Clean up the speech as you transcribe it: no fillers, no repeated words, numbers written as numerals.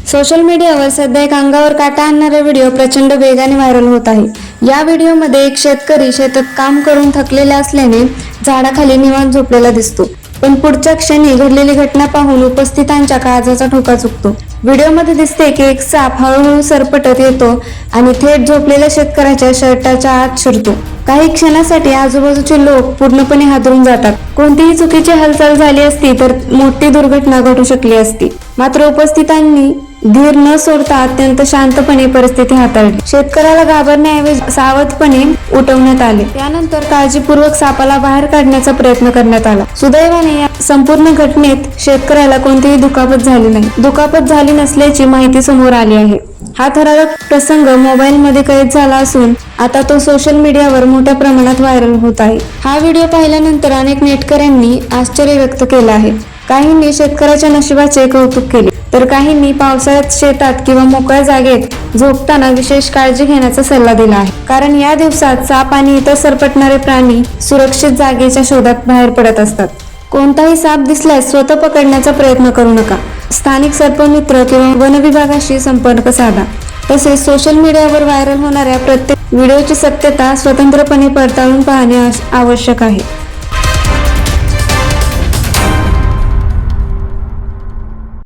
Social मीडियावर सध्या एक अंगावर काटा आणणारा व्हिडिओ प्रचंड वेगाने व्हायरल होत आहे। या व्हिडिओमध्ये एक शेतकरी शेतात काम करून थकलेला असल्याने झाडाखाली निवांत झोपलेला दिसतो, पण पुढच्या क्षणी घडलेली घटना पाहून उपस्थितांच्या काळजाचा ठोका चुकतो। व्हिडिओमध्ये दिसते की एक साप हळूहळू सरपटत येतो आणि थेट झोपलेल्या शेतकऱ्याच्या शर्टाच्या आत शिरतो। काही क्षणासाठी आजूबाजूचे लोक पूर्णपणे हादरून जातात। कोणतीही चुकीची हालचाल झाली असती तर मोठी दुर्घटना घडू शकली असती, मात्र उपस्थितांनी धीर न सोडता अत्यंत शांतपणे परिस्थिती हाताळली। शेतकऱ्याला घाबरण्याऐवजी सावधपणे उठवण्यात आले। त्यानंतर काळजीपूर्वक सापाला बाहेर काढण्याचा प्रयत्न करण्यात आला। सुदैवाने या संपूर्ण घटनेत शेतकऱ्याला कोणतीही दुखापत झाली नाही। दुखापत झाली नसल्याची माहिती समोर आली आहे। हा थरारक प्रसंग मोबाईलमध्ये कैद झाला असून आता तो सोशल मीडियावर मोठ्या प्रमाणात व्हायरल होत आहे। हा व्हिडिओ पाहिल्यानंतर अनेक नेटकऱ्यांनी आश्चर्य व्यक्त केलं आहे। काहींनी शेतकऱ्याच्या नशिबाचे कौतुक केले, तर काहींनी पावसाळ्यात शेतात किंवा मोकळ्या जागेत झोपताना विशेष काळजी घेण्याचा सल्ला दिला आहे, कारण या दिवसात साप आणि इतर सरपटणारे प्राणी सुरक्षित जागेच्या शोधात बाहेर पडत असतात। कोणताही साप दिसल्यास स्वतः पकडण्याचा प्रयत्न करू नका। स्थानिक सर्पमित्र किंवा वन विभागाशी संपर्क साधा। तसेच सोशल मीडियावर व्हायरल होणाऱ्या प्रत्येक व्हिडिओची सत्यता स्वतंत्रपणे पडताळून पाहणे आवश्यक आहे।